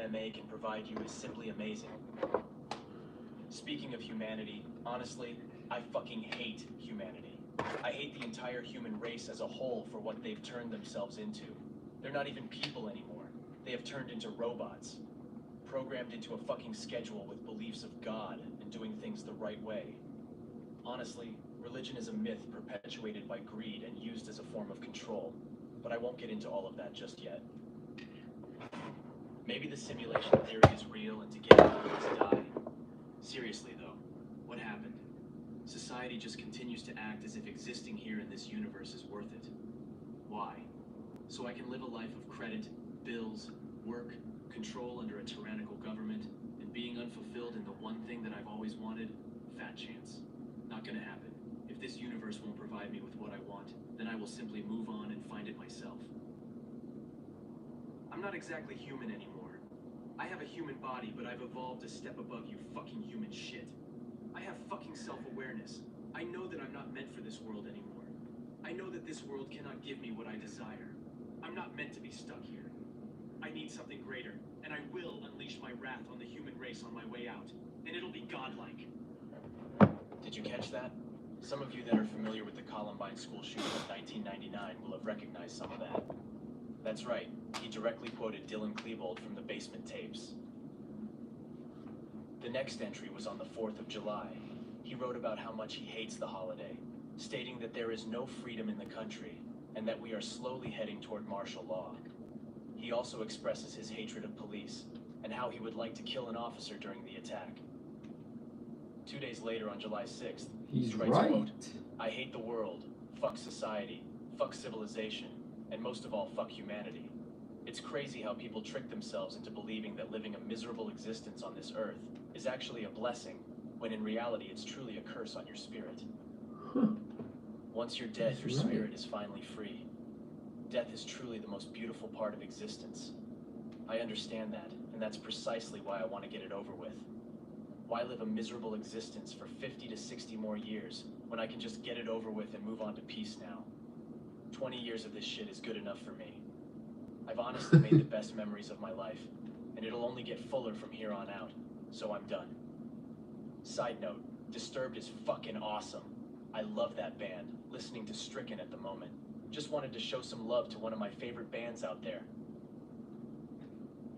MMA can provide you is simply amazing. Speaking of humanity, honestly, I fucking hate humanity. I hate the entire human race as a whole for what they've turned themselves into. They're not even people anymore. They have turned into robots. Programmed into a fucking schedule with beliefs of God and doing things the right way. Honestly, religion is a myth perpetuated by greed and used as a form of control. But I won't get into all of that just yet. Maybe the simulation theory is real and to get out of it is die. Seriously though, what happened? Society just continues to act as if existing here in this universe is worth it. Why? So I can live a life of credit, bills, work, control under a tyrannical government, and being unfulfilled in the one thing that I've always wanted? Fat chance. Not gonna happen. If this universe won't provide me with what I want, then I will simply move on and find it myself. I'm not exactly human anymore. I have a human body, but I've evolved a step above you fucking human shit. I have fucking self-awareness. I know that I'm not meant for this world anymore. I know that this world cannot give me what I desire. I'm not meant to be stuck here. I need something greater, and I will unleash my wrath on the human race on my way out, and it'll be godlike. Did you catch that? Some of you that are familiar with the Columbine school shooting of 1999 will have recognized some of that. That's right, he directly quoted Dylan Klebold from the Basement Tapes. The next entry was on the 4th of July. He wrote about how much he hates the holiday, stating that there is no freedom in the country, and that we are slowly heading toward martial law. He also expresses his hatred of police, and how he would like to kill an officer during the attack. 2 days later, on July 6th, He's he writes, right. quote, "I hate the world, fuck society, fuck civilization, and most of all, fuck humanity. It's crazy how people trick themselves into believing that living a miserable existence on this earth is actually a blessing, when in reality it's truly a curse on your spirit. Once you're dead, your spirit is finally free. Death is truly the most beautiful part of existence. I understand that, and that's precisely why I want to get it over with. Why live a miserable existence for 50 to 60 more years when I can just get it over with and move on to peace now? 20 years of this shit is good enough for me. I've honestly made the best memories of my life, and it'll only get fuller from here on out, so I'm done." Side note, Disturbed is fucking awesome. I love that band, listening to Stricken at the moment. Just wanted to show some love to one of my favorite bands out there.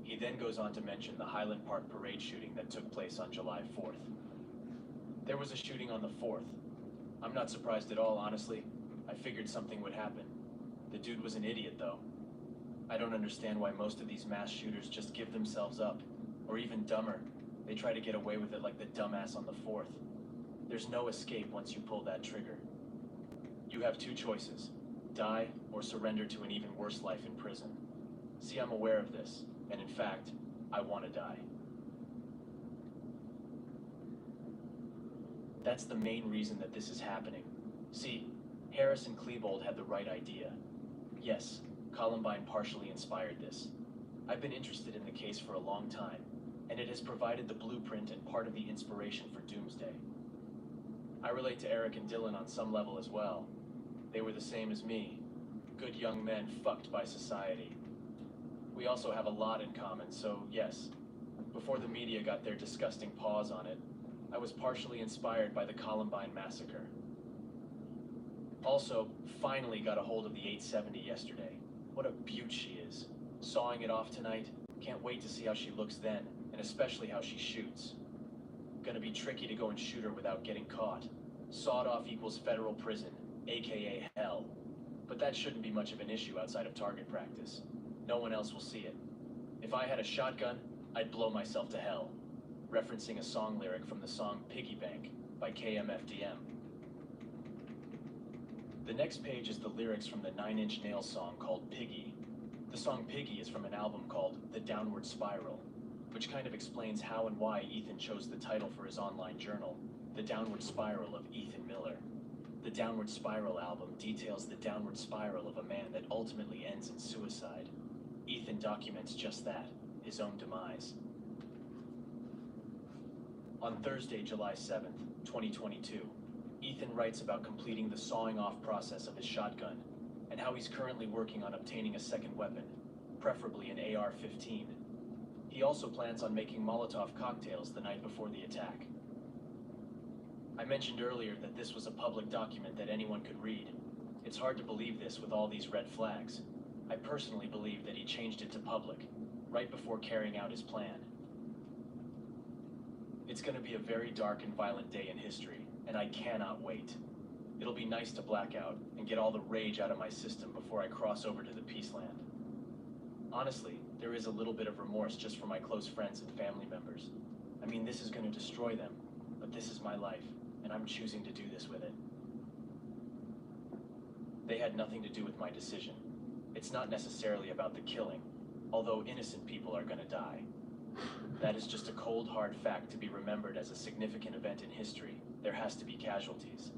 He then goes on to mention the Highland Park parade shooting that took place on July 4th. There was a shooting on the 4th. I'm not surprised at all, honestly. I figured something would happen. The dude was an idiot, though. I don't understand why most of these mass shooters just give themselves up. Or even dumber, they try to get away with it like the dumbass on the 4th. There's no escape once you pull that trigger. You have two choices: die or surrender to an even worse life in prison. See, I'm aware of this, and in fact, I want to die. That's the main reason that this is happening. See, Harris and Klebold had the right idea. Yes, Columbine partially inspired this. I've been interested in the case for a long time, and it has provided the blueprint and part of the inspiration for Doomsday. I relate to Eric and Dylan on some level as well. They were the same as me, good young men fucked by society. We also have a lot in common, so yes, before the media got their disgusting paws on it, I was partially inspired by the Columbine massacre. Also, finally got a hold of the 870 yesterday. What a beaut she is. Sawing it off tonight. Can't wait to see how she looks then, and especially how she shoots. Gonna be tricky to go and shoot her without getting caught. Sawed off equals federal prison, aka hell. But that shouldn't be much of an issue outside of target practice. No one else will see it. If I had a shotgun, I'd blow myself to hell. Referencing a song lyric from the song Piggy Bank by KMFDM. The next page is the lyrics from the 9 Inch Nails song called Piggy. The song Piggy is from an album called The Downward Spiral, which kind of explains how and why Ethan chose the title for his online journal, The Downward Spiral of Ethan Miller. The Downward Spiral album details the downward spiral of a man that ultimately ends in suicide. Ethan documents just that, his own demise. On Thursday, July 7th, 2022, Ethan writes about completing the sawing off process of his shotgun, and how he's currently working on obtaining a second weapon, preferably an AR-15. He He also plans on making Molotov cocktails the night before the attack. I mentioned earlier that this was a public document that anyone could read. It's hard to believe this with all these red flags. I personally believe that he changed it to public, right before carrying out his plan. It's gonna be a very dark and violent day in history, and I cannot wait. It'll be nice to black out and get all the rage out of my system before I cross over to the Peace Land. Honestly, there is a little bit of remorse just for my close friends and family members. I mean, this is gonna destroy them, but this is my life, and I'm choosing to do this with it. They had nothing to do with my decision. It's not necessarily about the killing, although innocent people are gonna die. That is just a cold, hard fact to be remembered as a significant event in history. There has to be casualties.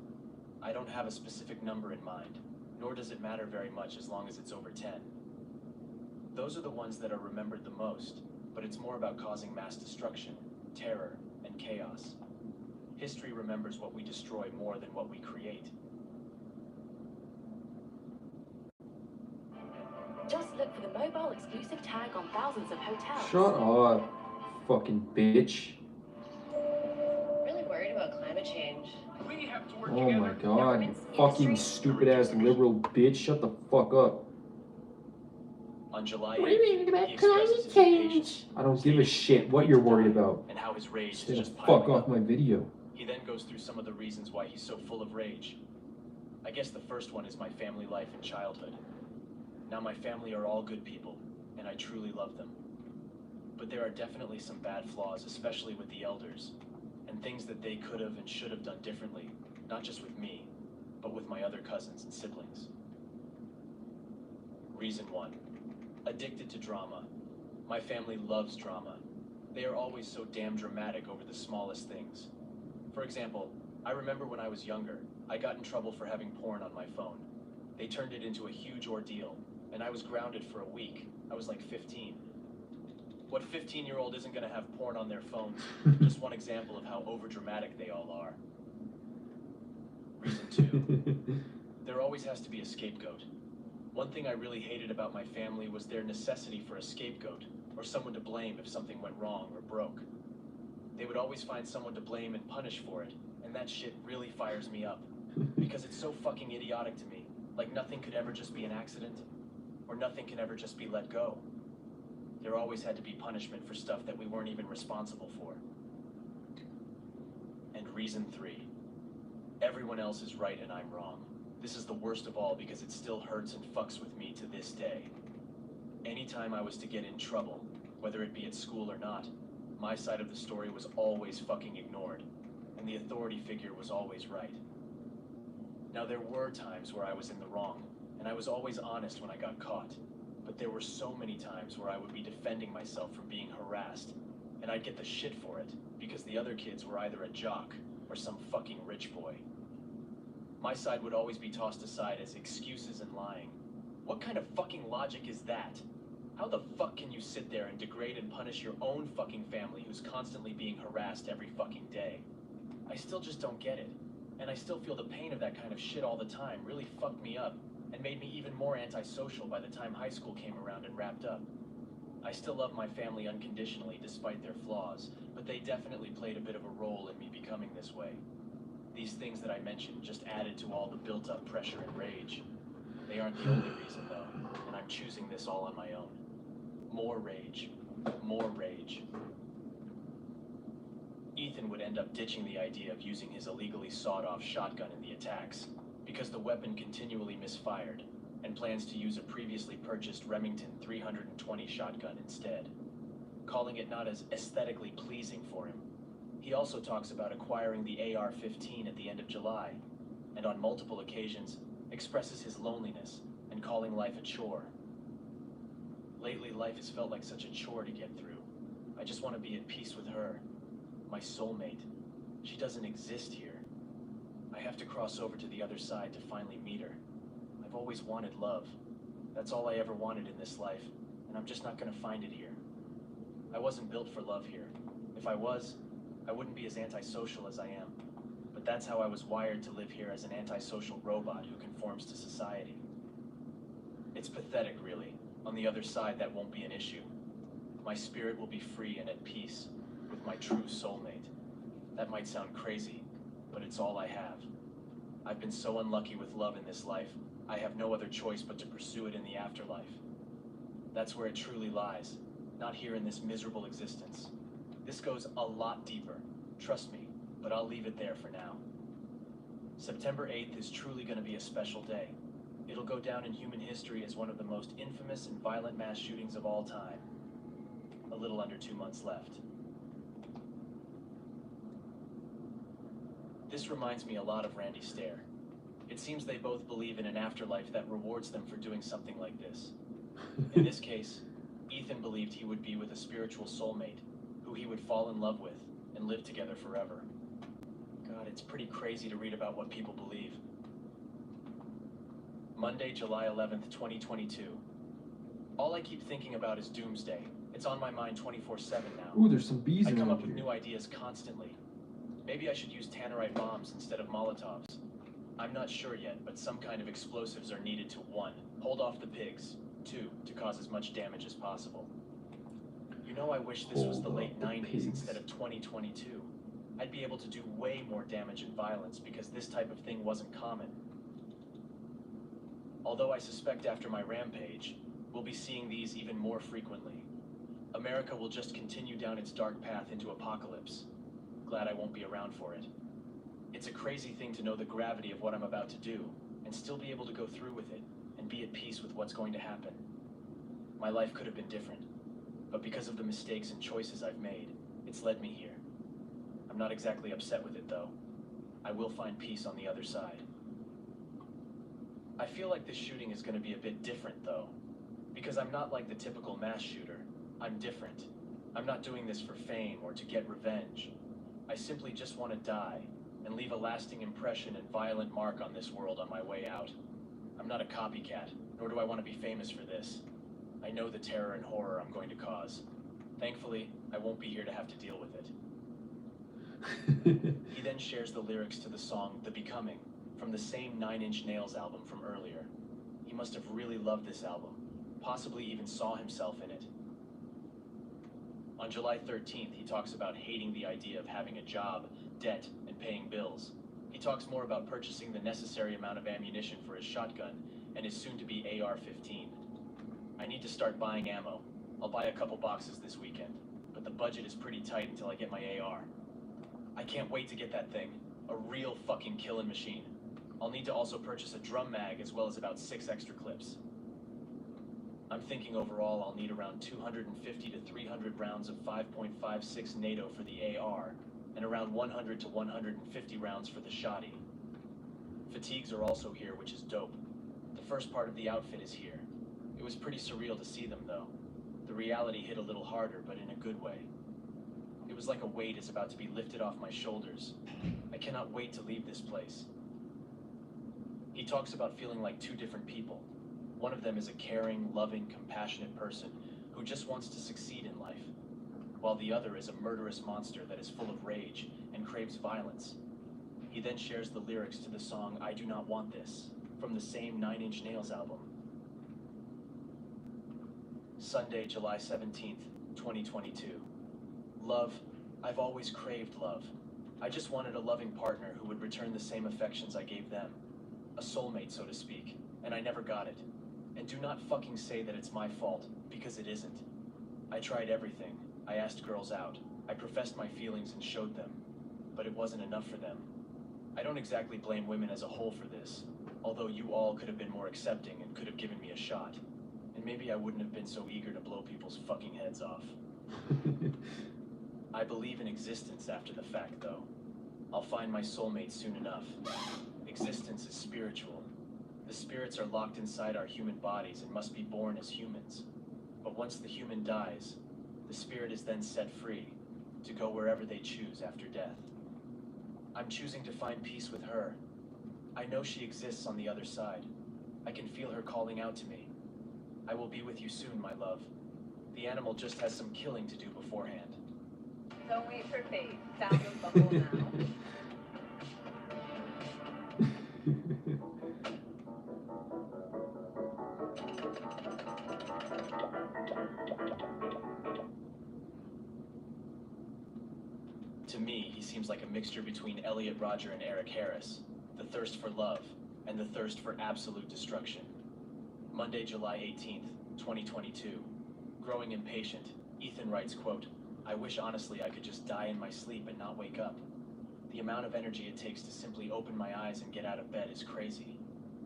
I don't have a specific number in mind, nor does it matter very much as long as it's over 10. Those are the ones that are remembered the most, but it's more about causing mass destruction, terror, and chaos. History remembers what we destroy more than what we create. Just look for the mobile exclusive tag on thousands of hotels. Shut up, fucking bitch. Really worried about climate change. We have to work Oh together. my god, you fucking stupid ass liberal bitch. Shut the fuck up. On July What are you 8th, worried about he expresses climate his change? impatience, I don't give a stating shit he what can't you're wait to worried die, about. and how his rage Stay is the just fuck piling off up. my video. He then goes through some of the reasons why he's so full of rage. I guess the first one is my family life and childhood. Now my family are all good people, and I truly love them. But there are definitely some bad flaws, especially with the elders, and things that they could have and should have done differently, not just with me, but with my other cousins and siblings. Reason 1. Addicted to drama. My family loves drama. They are always so damn dramatic over the smallest things. For example, I remember when I was younger, I got in trouble for having porn on my phone. They turned it into a huge ordeal, and I was grounded for a week. I was like 15. What 15-year-old isn't gonna have porn on their phones? Just one example of how overdramatic they all are. Reason 2. There always has to be a scapegoat. One thing I really hated about my family was their necessity for a scapegoat, or someone to blame if something went wrong or broke. They would always find someone to blame and punish for it, and that shit really fires me up. Because it's so fucking idiotic to me. Like nothing could ever just be an accident, or nothing can ever just be let go. There always had to be punishment for stuff that we weren't even responsible for. And reason 3. Everyone else is right and I'm wrong. This is the worst of all because it still hurts and fucks with me to this day. Anytime I was to get in trouble, whether it be at school or not, my side of the story was always fucking ignored, and the authority figure was always right. Now there were times where I was in the wrong, and I was always honest when I got caught, but there were so many times where I would be defending myself from being harassed, and I'd get the shit for it, because the other kids were either a jock or some fucking rich boy. My side would always be tossed aside as excuses and lying. What kind of fucking logic is that? How the fuck can you sit there and degrade and punish your own fucking family who's constantly being harassed every fucking day? I still just don't get it. And I still feel the pain of that kind of shit all the time really fucked me up and made me even more antisocial by the time high school came around and wrapped up. I still love my family unconditionally despite their flaws, but they definitely played a bit of a role in me becoming this way. These things that I mentioned just added to all the built-up pressure and rage. They aren't the only reason, though, and I'm choosing this all on my own. More rage. More rage. Ethan would end up ditching the idea of using his illegally sawed-off shotgun in the attacks, because the weapon continually misfired, and plans to use a previously purchased Remington 320 shotgun instead, calling it not as aesthetically pleasing for him. He also talks about acquiring the AR-15 at the end of July, and on multiple occasions expresses his loneliness and calling life a chore. Lately, life has felt like such a chore to get through. I just want to be at peace with her, my soulmate. She doesn't exist here. I have to cross over to the other side to finally meet her. I've always wanted love. That's all I ever wanted in this life, and I'm just not going to find it here. I wasn't built for love here. If I was, I wouldn't be as antisocial as I am. But that's how I was wired to live here as an antisocial robot who conforms to society. It's pathetic, really. On the other side, that won't be an issue. My spirit will be free and at peace with my true soulmate. That might sound crazy, but it's all I have. I've been so unlucky with love in this life, I have no other choice but to pursue it in the afterlife. That's where it truly lies, not here in this miserable existence. This goes a lot deeper, trust me, but I'll leave it there for now. September 8th is truly going to be a special day. It'll go down in human history as one of the most infamous and violent mass shootings of all time. A little under 2 months left. This reminds me a lot of Randy Stair. It seems they both believe in an afterlife that rewards them for doing something like this. In this case, Ethan believed he would be with a spiritual soulmate, who he would fall in love with and live together forever. God, it's pretty crazy to read about what people believe. Monday, July 11th, 2022. All I keep thinking about is doomsday. It's on my mind 24/7 now. Ooh, there's some bees I come around up with here. new ideas constantly. Maybe I should use tannerite bombs instead of Molotovs. I'm not sure yet, but some kind of explosives are needed to 1. Hold off the pigs, 2. To cause as much damage as possible. You know, I wish this was the Hold late off the 90s pigs. instead of 2022. I'd be able to do way more damage and violence because this type of thing wasn't common. Although I suspect after my rampage, we'll be seeing these even more frequently. America will just continue down its dark path into apocalypse. Glad I won't be around for it. It's a crazy thing to know the gravity of what I'm about to do, and still be able to go through with it, and be at peace with what's going to happen. My life could have been different, but because of the mistakes and choices I've made, it's led me here. I'm not exactly upset with it, though. I will find peace on the other side. I feel like this shooting is going to be a bit different, though, because I'm not like the typical mass shooter. I'm different. I'm not doing this for fame or to get revenge. I simply just want to die and leave a lasting impression and violent mark on this world on my way out. I'm not a copycat, nor do I want to be famous for this. I know the terror and horror I'm going to cause. Thankfully, I won't be here to have to deal with it. He then shares the lyrics to the song The Becoming from the same 9 Inch Nails album from earlier. He must have really loved this album, possibly even saw himself in it. On July 13th, he talks about hating the idea of having a job, debt, and paying bills. He talks more about purchasing the necessary amount of ammunition for his shotgun and his soon-to-be AR-15. I need to start buying ammo. I'll buy a couple boxes this weekend, but the budget is pretty tight until I get my AR. I can't wait to get that thing. A real fucking killing machine. I'll need to also purchase a drum mag as well as about 6 extra clips. I'm thinking overall I'll need around 250 to 300 rounds of 5.56 NATO for the AR, and around 100 to 150 rounds for the shotty. Fatigues are also here, which is dope. The first part of the outfit is here. It was pretty surreal to see them, though. The reality hit a little harder, but in a good way. It was like a weight is about to be lifted off my shoulders. I cannot wait to leave this place. He talks about feeling like 2 different people. One of them is a caring, loving, compassionate person who just wants to succeed in life, while the other is a murderous monster that is full of rage and craves violence. He then shares the lyrics to the song I Do Not Want This from the same 9 Inch Nails album. Sunday, July 17th, 2022. Love. I've always craved love. I just wanted a loving partner who would return the same affections I gave them. A soulmate, so to speak, and I never got it. And do not fucking say that it's my fault, because it isn't. I tried everything. I asked girls out. I professed my feelings and showed them. But it wasn't enough for them. I don't exactly blame women as a whole for this, although you all could have been more accepting and could have given me a shot. And maybe I wouldn't have been so eager to blow people's fucking heads off. I believe in existence after the fact, though. I'll find my soulmate soon enough. Existence is spiritual. The spirits are locked inside our human bodies and must be born as humans. But once the human dies, the spirit is then set free to go wherever they choose after death. I'm choosing to find peace with her. I know she exists on the other side. I can feel her calling out to me. I will be with you soon, my love. The animal just has some killing to do beforehand. Don't wait for fate. Sound of bubble now. To me, he seems like a mixture between Elliot Rodger and Eric Harris, the thirst for love and the thirst for absolute destruction. Monday, July 18th, 2022. Growing impatient, Ethan writes, quote, "I wish honestly I could just die in my sleep and not wake up. The amount of energy it takes to simply open my eyes and get out of bed is crazy.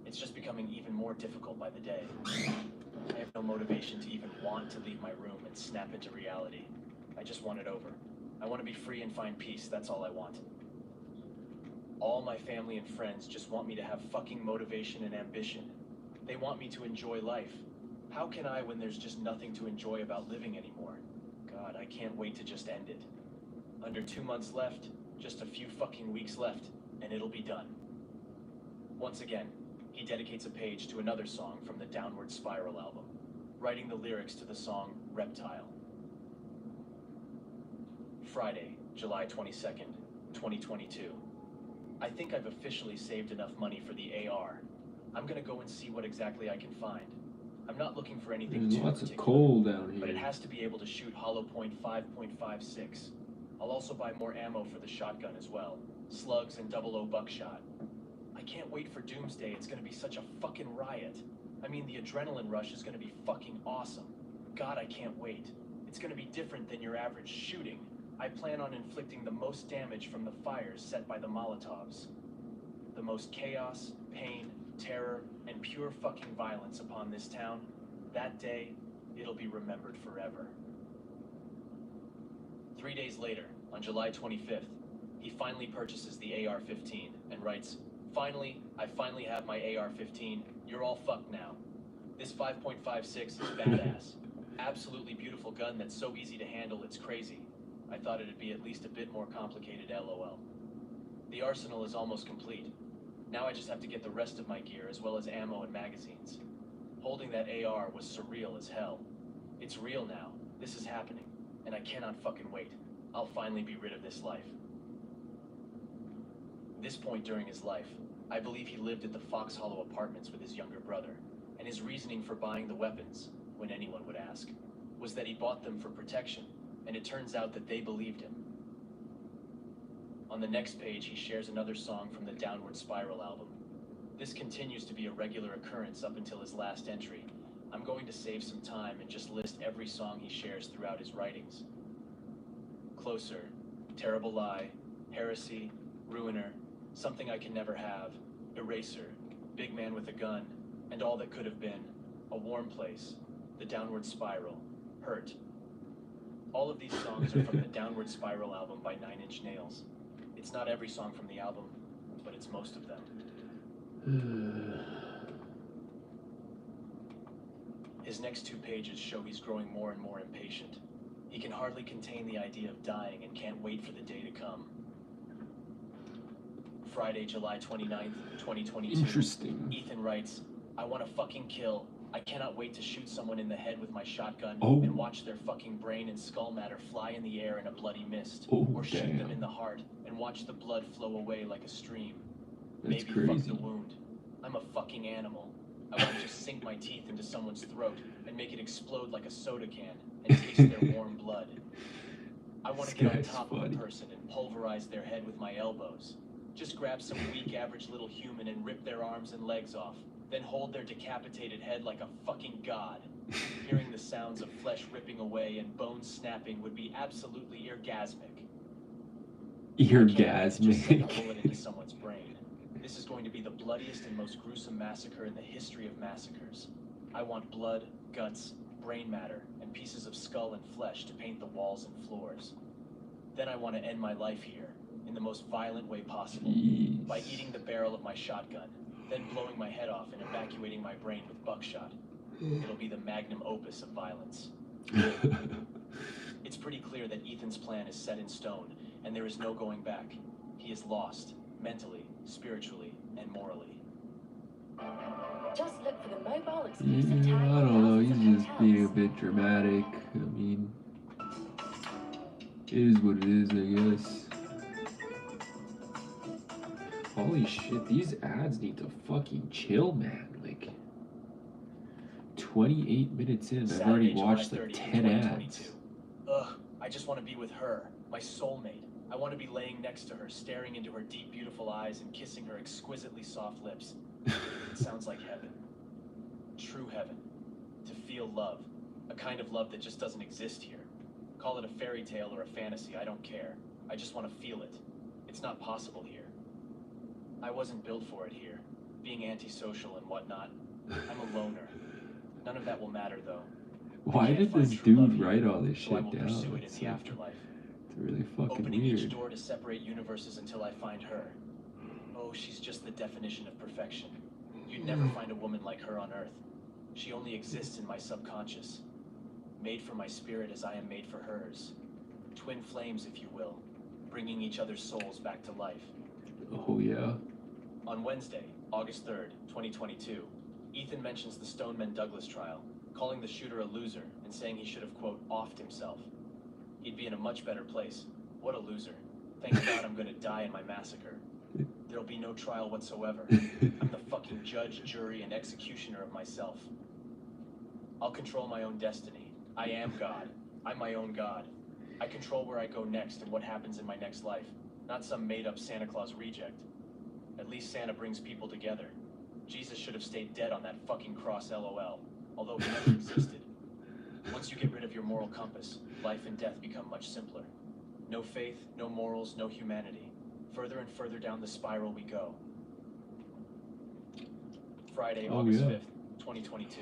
It's just becoming even more difficult by the day. I have no motivation to even want to leave my room and snap into reality. I just want it over. I want to be free and find peace, that's all I want. All my family and friends just want me to have fucking motivation and ambition. They want me to enjoy life. How can I when there's just nothing to enjoy about living anymore? God, I can't wait to just end it. Under 2 months left, just a few fucking weeks left, and it'll be done." Once again, he dedicates a page to another song from the Downward Spiral album, writing the lyrics to the song Reptile. Friday, July 22nd, 2022. I think I've officially saved enough money for the AR. I'm gonna go and see what exactly I can find. I'm not looking for anything There's too lots of particular, coal down but it here. has to be able to shoot hollow point 5.56. I'll also buy more ammo for the shotgun as well. Slugs and 00 buckshot. I can't wait for Doomsday, it's gonna be such a fucking riot. I mean, the adrenaline rush is gonna be fucking awesome. God, I can't wait. It's gonna be different than your average shooting. I plan on inflicting the most damage from the fires set by the Molotovs. The most chaos, pain, terror, and pure fucking violence upon this town. That day, it'll be remembered forever. 3 days later, on July 25th, he finally purchases the AR-15 and writes, "Finally, I finally have my AR-15. You're all fucked now. This 5.56 is badass. Absolutely beautiful gun that's so easy to handle it's crazy. I thought it'd be at least a bit more complicated, LOL. The arsenal is almost complete. Now I just have to get the rest of my gear as well as ammo and magazines. Holding that AR was surreal as hell. It's real now. This is happening. And I cannot fucking wait. I'll finally be rid of this life." This point during his life, I believe he lived at the Fox Hollow apartments with his younger brother, and his reasoning for buying the weapons, when anyone would ask, was that he bought them for protection, and it turns out that they believed him. On the next page, he shares another song from the Downward Spiral album. This continues to be a regular occurrence up until his last entry. I'm going to save some time and just list every song he shares throughout his writings. Closer, Terrible Lie, Heresy, Ruiner, Something I Can Never Have, Eraser, Big Man with a Gun, and All That Could Have Been, A Warm Place, The Downward Spiral, Hurt. All of these songs are from the Downward Spiral album by 9 Inch Nails. It's not every song from the album, but it's most of them. His next 2 pages show he's growing more and more impatient. He can hardly contain the idea of dying and can't wait for the day to come. Friday, July 29th, 2022. Interesting. Ethan writes, "I want to fucking kill. I cannot wait to shoot someone in the head with my shotgun and watch their fucking brain and skull matter fly in the air in a bloody mist. Or shoot them in the heart and watch the blood flow away like a stream. That's Maybe crazy. fuck the wound. I'm a fucking animal. I want to just sink my teeth into someone's throat and make it explode like a soda can and taste their warm blood. I want to get on top of a person and pulverize their head with my elbows. Just grab some weak average little human and rip their arms and legs off, then hold their decapitated head like a fucking god. Hearing the sounds of flesh ripping away and bones snapping would be absolutely orgasmic. Just sink a bullet into someone's brain. This is going to be the bloodiest and most gruesome massacre in the history of massacres. I want blood, guts, brain matter, and pieces of skull and flesh to paint the walls and floors. Then I want to end my life here, in the most violent way possible, by eating the barrel of my shotgun, then blowing my head off and evacuating my brain with buckshot. It'll be the magnum opus of violence." It's pretty clear that Ethan's plan is set in stone, and there is no going back. He is lost, mentally, spiritually, and morally. Just look for the mobile I exclusive tag on don't know, thousands of he's just being a hotels. bit dramatic. I mean, it is what it is, I guess. Holy shit, these ads need to fucking chill, man. Like, 28 minutes in, I've already watched like 10 ads. Ugh, I just want to be with her, my soulmate. I want to be laying next to her, staring into her deep, beautiful eyes and kissing her exquisitely soft lips. It sounds like heaven. True heaven. To feel love. A kind of love that just doesn't exist here. Call it a fairy tale or a fantasy, I don't care. I just want to feel it. It's not possible here. I wasn't built for it here. Being antisocial and whatnot. I'm a loner. None of that will matter, though. Why did this dude write all this shit down? Pursue it in It's the like, afterlife. it's really fucking Opening weird. each door to separate universes until I find her. Oh, she's just the definition of perfection. You'd never find a woman like her on Earth. She only exists in my subconscious. Made for my spirit as I am made for hers. Twin flames, if you will, bringing each other's souls back to life. Oh yeah. On Wednesday, August 3rd, 2022, Ethan mentions the Stoneman Douglas trial, calling the shooter a loser and saying he should have, quote, offed himself. He'd be in a much better place. What a loser. Thank God I'm gonna die in my massacre. There'll be no trial whatsoever. I'm the fucking judge, jury, and executioner of myself. I'll control my own destiny. I am God. I'm my own God. I control where I go next and what happens in my next life, not some made-up Santa Claus reject. At least Santa brings people together. Jesus should have stayed dead on that fucking cross, LOL, although he never existed. Once you get rid of your moral compass, life and death become much simpler. No faith, no morals, no humanity. Further and further down the spiral we go. Friday, August 5th, 2022.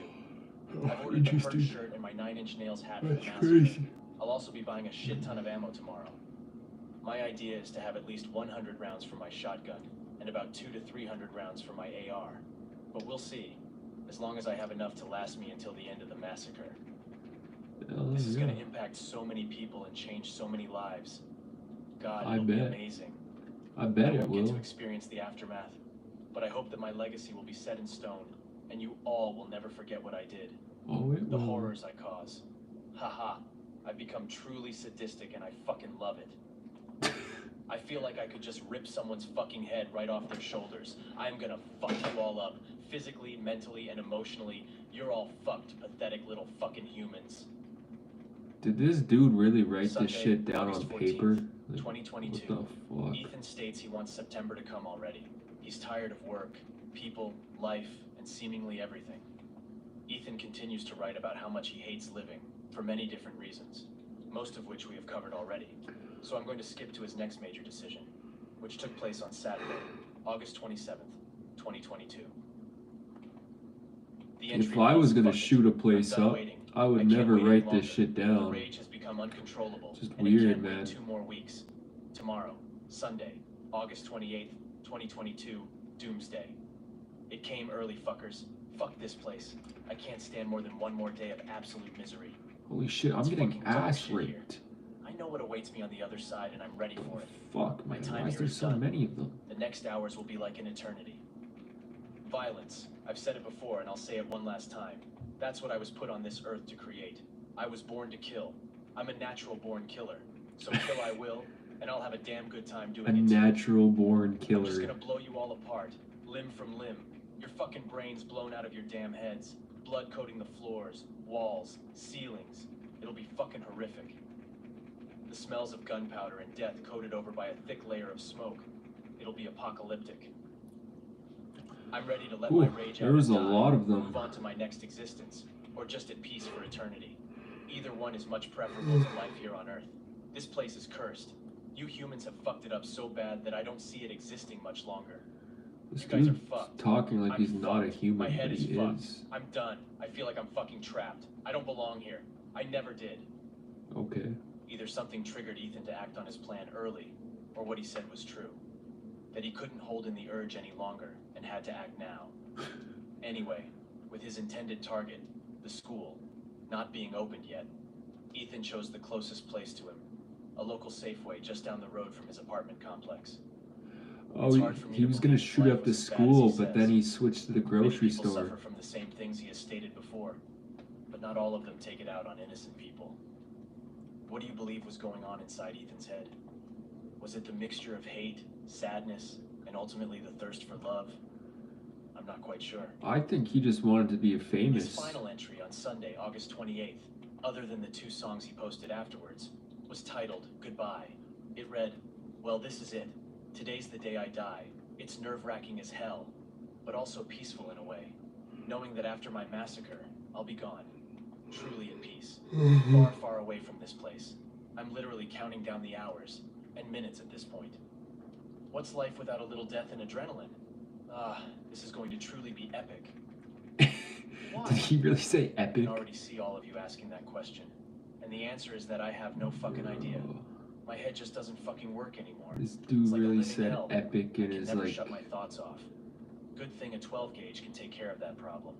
I've ordered the Perk shirt and my 9-inch nails hat for the That's massacre. crazy. I'll also be buying a shit ton of ammo tomorrow. My idea is to have at least 100 rounds for my shotgun, and about 200 to 300 rounds for my AR. But we'll see, as long as I have enough to last me until the end of the massacre. This is gonna impact so many people and change so many lives. God, it'll be amazing. I bet I it won't get to will. experience the aftermath, but I hope that my legacy will be set in stone, and you all will never forget what I did. Oh, it The will. horrors I cause. Haha, I've become truly sadistic and I fucking love it. I feel like I could just rip someone's fucking head right off their shoulders. I'm gonna fuck you all up, physically, mentally, and emotionally. You're all fucked, pathetic little fucking humans. Did this dude really write Sunday, this shit down August on paper? 14th, Like, 2022. what the fuck? Ethan states he wants September to come already. He's tired of work, people, life, and seemingly everything. Ethan continues to write about how much he hates living, for many different reasons, most of which we have covered already. So I'm going to skip to his next major decision, which took place on Saturday, August 27th, 2022. The If I was gonna shoot a place up, I would never write this shit The down. rage has become uncontrollable. Just and it weird, can't wait man. 2 more weeks. Tomorrow, Sunday, August 28th, 2022, Doomsday. It came early, fuckers. Fuck this place. I can't stand more than one more day of absolute misery. Holy shit, I'm It's getting fucking dog ass shit here. raped. I know what awaits me on the other side, and I'm ready for it. Fuck, My man. time Why is here there is so done. many of them? The next hours will be like an eternity. Violence. I've said it before, and I'll say it one last time. That's what I was put on this earth to create. I was born to kill. I'm a natural-born killer. So kill I will, and I'll have a damn good time A doing it. too. natural-born I'm just killer. gonna blow you all apart, limb from limb. Your fucking brains blown out of your damn heads. Blood coating the floors, walls, ceilings. It'll be fucking horrific. The smells of gunpowder and death coated over by a thick layer of smoke. It'll be apocalyptic. I'm ready to let my Ooh, rage there out was and a die, lot of them. move on to my next existence, or just at peace for eternity. Either one is much preferable to life here on Earth. This place is cursed. You humans have fucked it up so bad that I don't see it existing much longer. This You guys are dude's fucked. talking like I'm he's not a fucked. human, My head but is he fucked. is. I'm done. I feel like I'm fucking trapped. I don't belong here. I never did. Okay. Either something triggered Ethan to act on his plan early, or what he said was true. That he couldn't hold in the urge any longer and had to act now. Anyway, with his intended target, the school, not being opened yet, Ethan chose the closest place to him, a local Safeway just down the road from his apartment complex. Oh, It's hard for me he to was gonna believe shoot life up the was as bad as he school, but says. then he switched to the grocery Many people store. suffer from the same things he has stated before, but not all of them take it out on innocent people. What do you believe was going on inside Ethan's head? Was it the mixture of hate, sadness, and ultimately the thirst for love? I'm not quite sure. I think he just wanted to be His famous. final entry on Sunday, August 28th, other than the 2 songs he posted afterwards, was titled Goodbye. It read, "Well, this is it. Today's the day I die. It's nerve-wracking as hell, but also peaceful in a way, knowing that after my massacre, I'll be gone, truly at peace, far, far away from this place. I'm literally counting down the hours and minutes at this point. What's life without a little death and adrenaline? This is going to truly be epic." Why? Did he really say I epic? can already see all of you asking that question, and the answer is that I have no fucking idea. My head just doesn't fucking work anymore. This dude It's like a really living said hell. epic I in can his never like. shut my thoughts off. Good thing a 12 gauge can take care of that problem.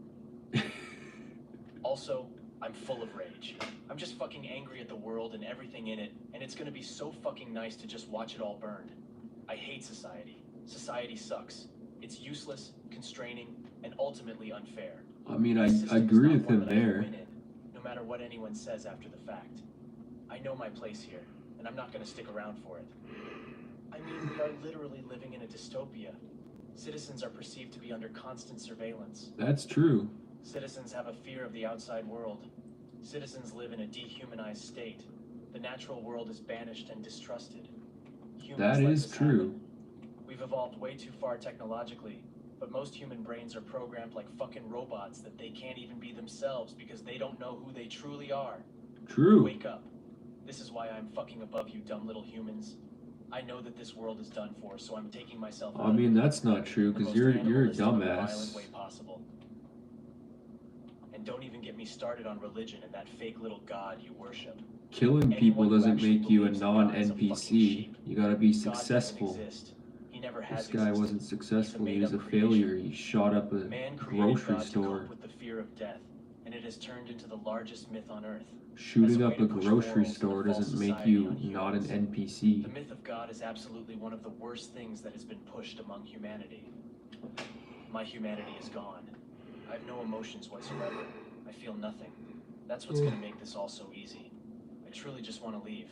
Also, I'm full of rage. I'm just fucking angry at the world and everything in it, and it's gonna be so fucking nice to just watch it all burn. I hate society. Society sucks. It's useless, constraining, and ultimately unfair. I mean, I This system is agree not with one him that I can there. win in, no matter what anyone says after the fact. I know my place here, and I'm not gonna stick around for it. I mean, we are literally living in a dystopia. Citizens are perceived to be under constant surveillance. That's true. Citizens have a fear of the outside world. Citizens live in a dehumanized state. The natural world is banished and distrusted. Humans That let is this true. happen. We've evolved way too far technologically, but most human brains are programmed like fucking robots that they can't even be themselves because they don't know who they truly are. True. Wake up. This is why I'm fucking above you dumb little humans. I know that this world is done for, so I'm taking myself out I of mean, it that's not true the because most you're a animalistic and violent dumbass. way possible. And don't even get me started on religion and that fake little god you worship. Killing people Anyone who doesn't actually make you a believes in God is a fucking non-NPC. sheep. You gotta be God doesn't successful. exist. He never has This guy existed. wasn't successful. He was a made-up creation. failure. He shot up a Man created grocery God to store. cope with the fear of death, and it has turned into the largest myth on earth. Shooting As a up way a to push grocery morals and store a false doesn't make society you on not an humans. NPC. The myth of God is absolutely one of the worst things that has been pushed among humanity. My humanity is gone. I have no emotions whatsoever. I feel nothing. That's what's gonna make this all so easy. I truly just want to leave.